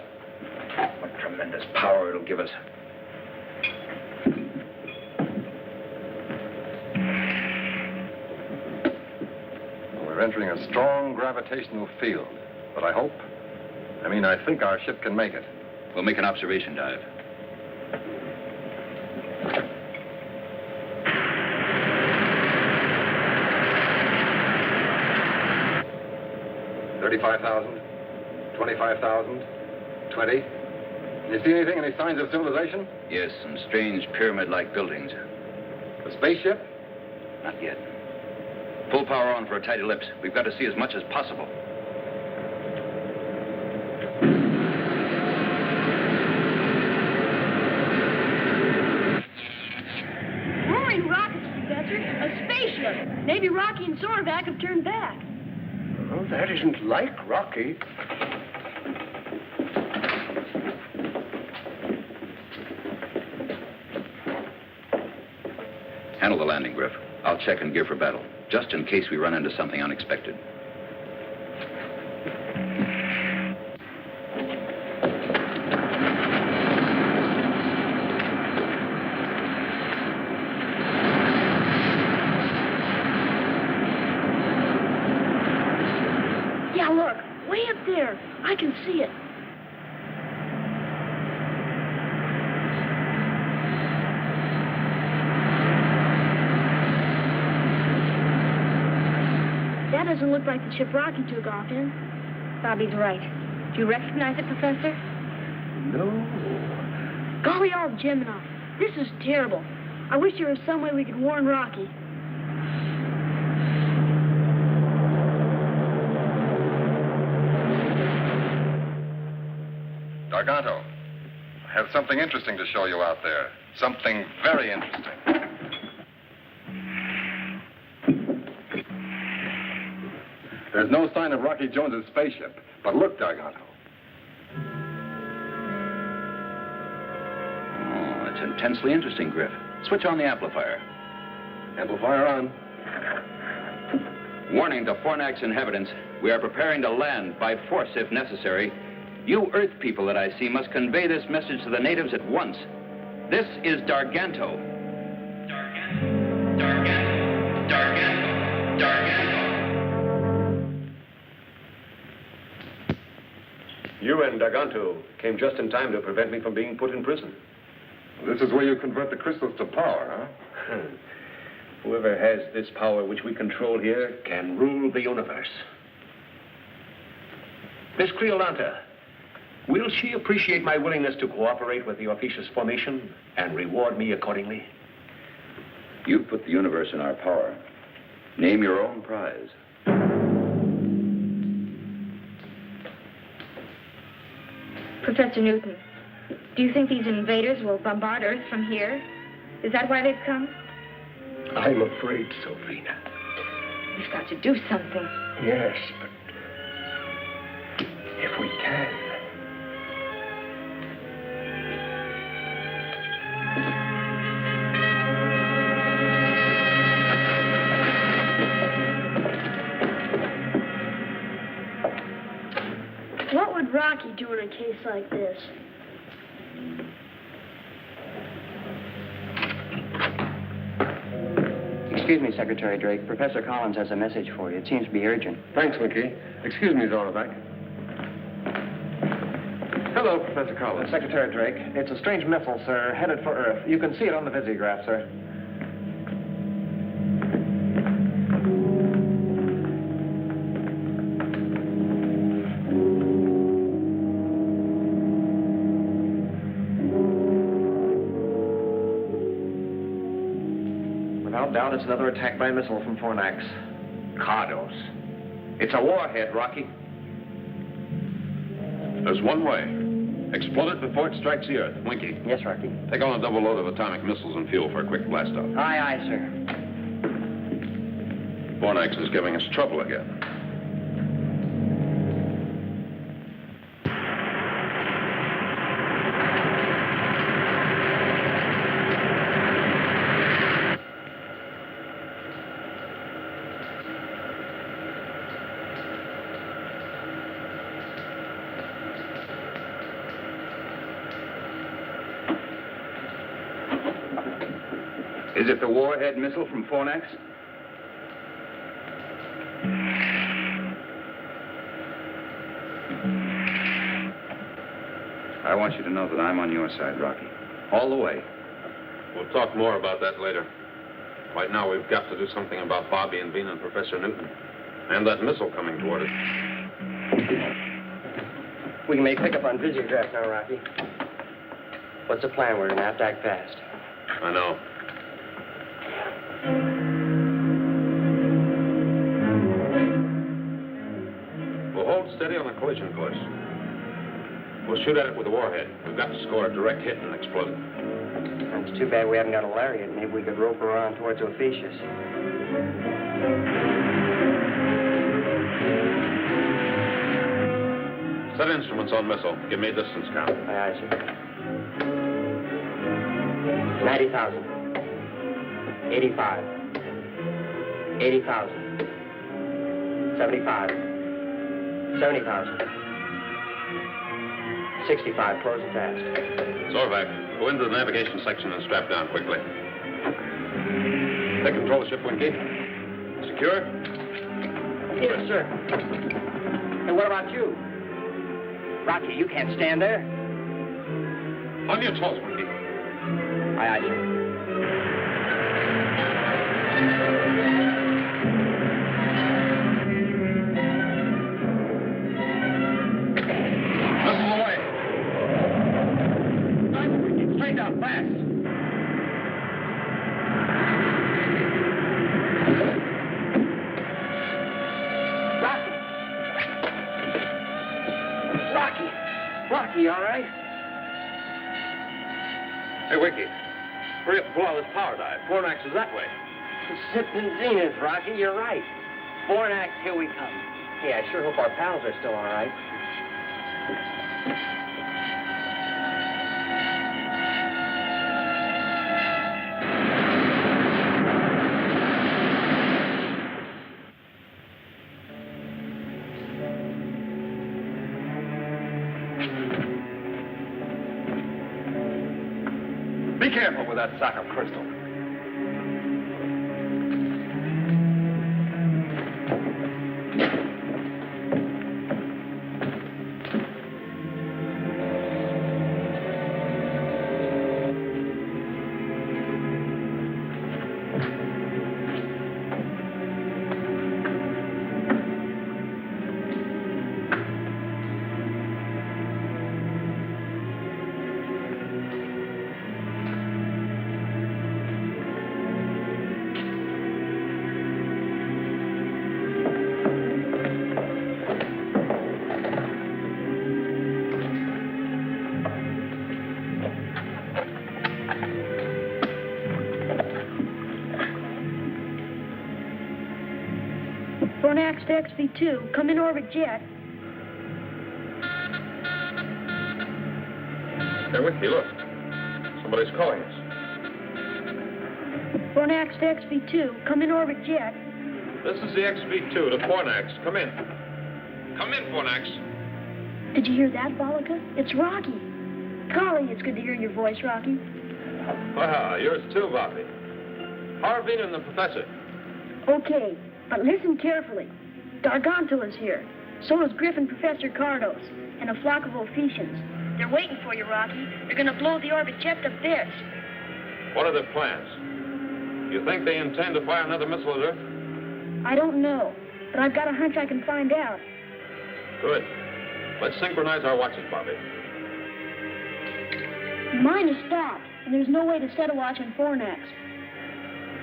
What tremendous power it'll give us. We're entering a strong gravitational field, but I think our ship can make it. We'll make an observation dive. $35,000, $25,000, $20,000. You see anything? Any signs of civilization? Yes, some strange pyramid-like buildings. The spaceship? Not yet. Full power on for a tight ellipse. We've got to see as much as possible. Roaring rockets, Professor. A spaceship. Maybe Rocky and Zorvac have turned back. Oh, that isn't like Rocky. Handle the landing, Griff. I'll check and gear for battle, just in case we run into something unexpected. Yeah, look. Way up there. I can see it. That doesn't look like the ship Rocky took off in. Bobby's right. Do you recognize it, Professor? No. Golly all Gemini. This is terrible. I wish there was some way we could warn Rocky. Garganto, I have something interesting to show you out there. Something very interesting. There's no sign of Rocky Jones's spaceship. But look, Garganto. Oh, it's intensely interesting, Griff. Switch on the amplifier. Amplifier on. Warning to Fornax inhabitants. We are preparing to land by force if necessary. You Earth people that I see must convey this message to the natives at once. This is Darganto. Darganto. You and Darganto came just in time to prevent me from being put in prison. This is where you convert the crystals to power, huh? Whoever has this power which we control here can rule the universe. Miss Creolanta, will she appreciate my willingness to cooperate with the officious formation and reward me accordingly? You put the universe in our power. Name your own prize. Professor Newton, do you think these invaders will bombard Earth from here? Is that why they've come? I'm afraid so, Vina. We've got to do something. Yes, but if we can. What would Rocky do in a case like this? Excuse me, Secretary Drake. Professor Collins has a message for you. It seems to be urgent. Thanks, Mickey. Excuse me, Zorback. Hello, Professor Collins. Secretary Drake, it's a strange missile, sir, headed for Earth. You can see it on the visiograph, sir. Without doubt, it's another attack by missile from Fornax. Cardos. It's a warhead, Rocky. There's one way. Explode it before it strikes the Earth. Winky. Yes, Rocky. Take on a double load of atomic missiles and fuel for a quick blast-off. Aye, aye, sir. Fornax is giving us trouble again. Is it the warhead missile from Fornax? I want you to know that I'm on your side, Rocky. All the way. We'll talk more about that later. Right now, we've got to do something about Bobby and Bean and Professor Newton. And that missile coming toward us. We can make pickup on visiograph now, Rocky. What's the plan? We're going to have to act fast. I know. We'll hold steady on the collision course. We'll shoot at it with a warhead. We've got to score a direct hit and explode it. It's too bad we haven't got a lariat. Maybe we could rope around towards Ophiuchus. Set instruments on missile. Give me a distance count. Aye, aye, sir. 90,000. 85. 80,000. 75. 70,000. 65. Closing fast. Zorvac, go into the navigation section and strap down quickly. Take control of the ship, Winky. Secure? Yes, sir. And what about you? Rocky, you can't stand there. On your toes, Winky. Aye, aye, sir. Missile away. Nice, Winky. Straight down, fast. Rocky, you all right? Hey, Winky. Hurry up and pull out this power dive. Fornax is that way. Sipping zenith, Rocky, you're right. Fornax, here we come. Hey, I sure hope our pals are still all right. Be careful with that sack of crystal. Fornax to XV2. Come in orbit jet. Hey, Winky, look. Somebody's calling us. Fornax to XV2. Come in orbit jet. This is the XV2 to Fornax. Come in. Come in, Fornax. Did you hear that, Bollica? It's Rocky. Golly, it's good to hear your voice, Rocky. Well, yours too, Bobby. How are Bean and the professor? Okay, but listen carefully. Darganto is here. So is Griffin, Professor Cardos, and a flock of Ophiuchans. They're waiting for you, Rocky. They're going to blow the orbit jet to bits. What are their plans? You think they intend to fire another missile at Earth? I don't know, but I've got a hunch I can find out. Good. Let's synchronize our watches, Bobby. Mine is stopped, and there's no way to set a watch on Fornax.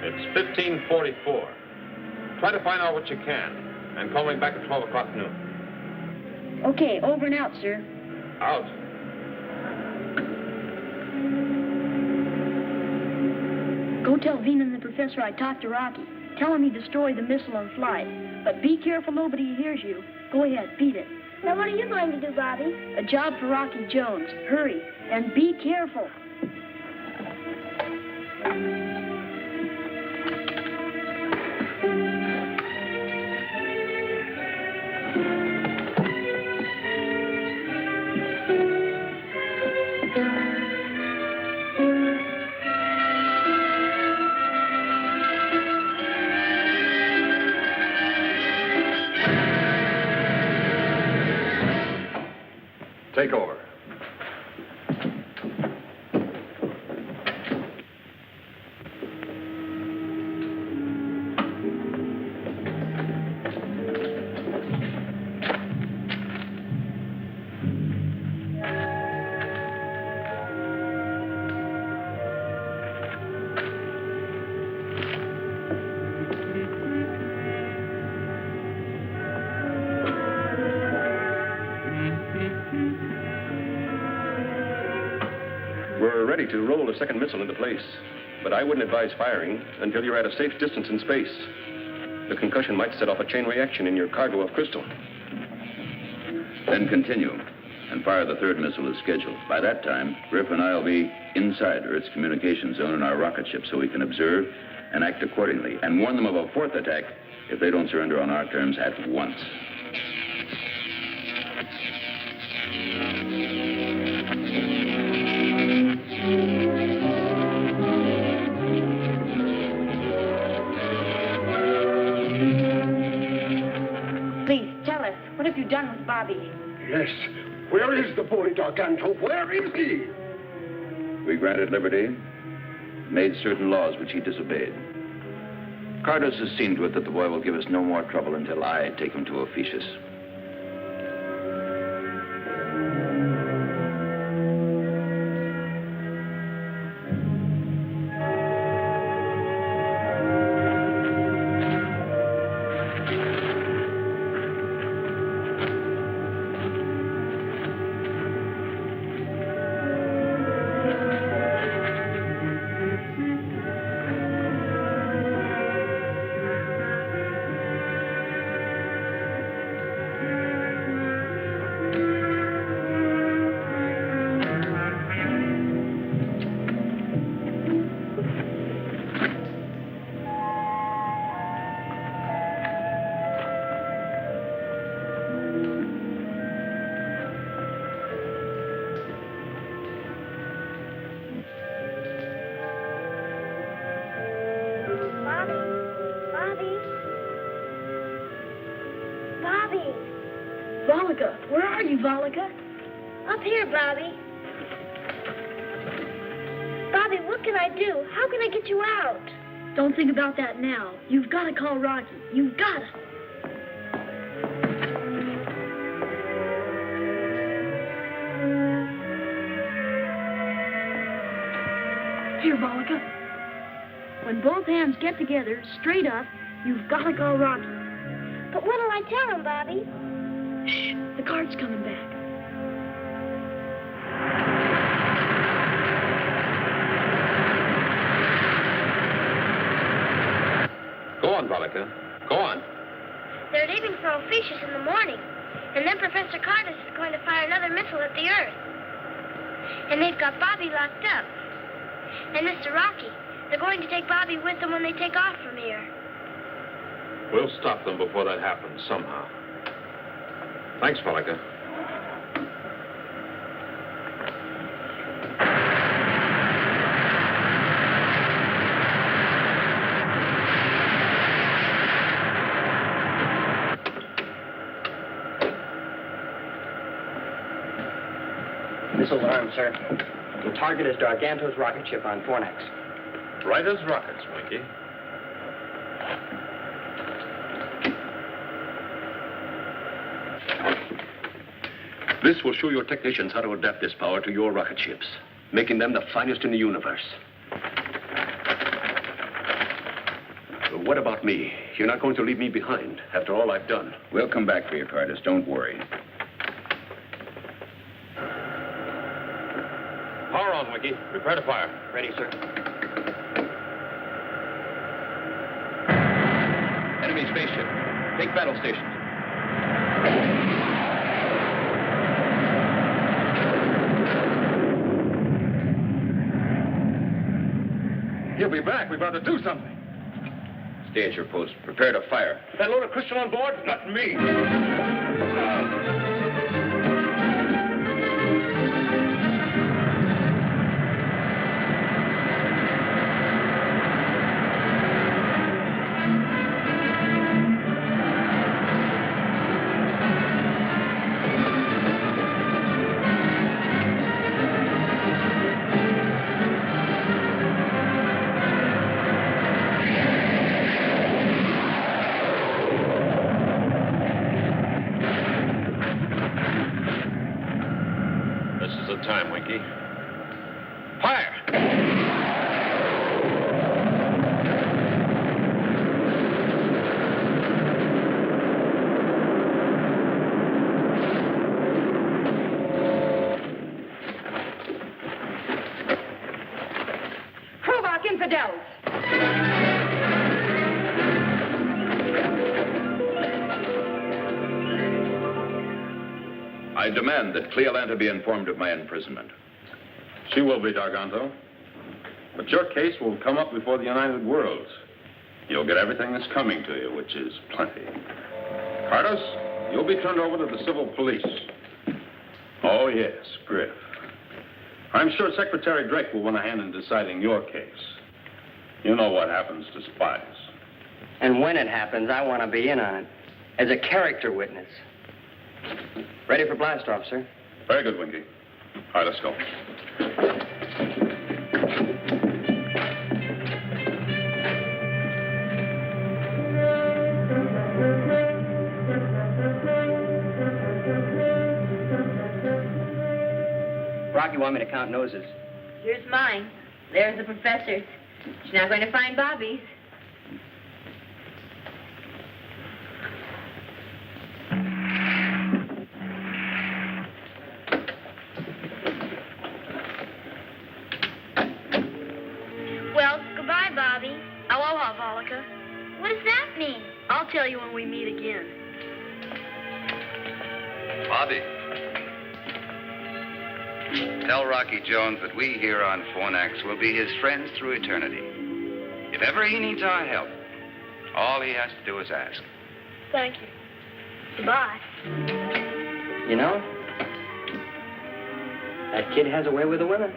It's 15:44. Try to find out what you can, and call me back at 12 o'clock noon. Okay, over and out, sir. Out. Go tell Bean and the professor I talked to Rocky. Tell him he destroyed the missile on flight. But be careful nobody hears you. Go ahead, beat it. Now, what are you going to do, Bobby? A job for Rocky Jones. Hurry, and be careful. ready to roll a second missile into place. But I wouldn't advise firing until you're at a safe distance in space. The concussion might set off a chain reaction in your cargo of crystal. Then continue and fire the third missile as scheduled. By that time, Griff and I will be inside Earth's communication zone in our rocket ship so we can observe and act accordingly and warn them of a fourth attack if they don't surrender on our terms at once. Please, tell us, what have you done with Bobby? Yes. Where is the boy, Garganto? Where is he? We granted liberty, made certain laws which he disobeyed. Cardos has seen to it that the boy will give us no more trouble until I take him to Ophiuchus. Volika, where are you, Volika? Up here, Bobby. Bobby, what can I do? How can I get you out? Don't think about that now. You've got to call Rocky. You've got to. Here, Volika. When both hands get together, straight up, you've got to call Rocky. But what'll I tell him, Bobby? Shh, the card's coming back. Go on, Volika. Go on. They're leaving for Ophiuchus in the morning. And then Professor Cartus is going to fire another missile at the Earth. And they've got Bobby locked up. And Mr. Rocky. They're going to take Bobby with them when they take off from here. We'll stop them before that happens, somehow. Thanks, Volika. Missiles armed, sir. The target is Garganto's rocket ship on Fornax. Right as rockets, Winky. This will show your technicians how to adapt this power to your rocket ships, making them the finest in the universe. But what about me? You're not going to leave me behind after all I've done. We'll come back for you, Cartus. Don't worry. Power on, Winky. Prepare to fire. Ready, sir. Enemy spaceship. Take battle stations. He'll be back. We've got to do something. Stay at your post. Prepare to fire. That load of crystal on board? Not me. infidels! I demand that Cleolanta be informed of my imprisonment. She will be, Darganto. But your case will come up before the United Worlds. You'll get everything that's coming to you, which is plenty. Cardos, you'll be turned over to the civil police. Oh, yes, Griff. I'm sure Secretary Drake will want a hand in deciding your case. You know what happens to spies. And when it happens, I want to be in on it. As a character witness. Ready for blast off, sir. Very good, Winky. All right, let's go. Rocky, want me to count noses? Here's mine. There's the professor's. She's not going to find Bobby's. Well, goodbye, Bobby. Aloha, Volika. What does that mean? I'll tell you when we meet again. Bobby. Tell Rocky Jones that we here on Fornax will be his friends through eternity. If ever he needs our help, all he has to do is ask. Thank you. Goodbye. You know, that kid has a way with the women.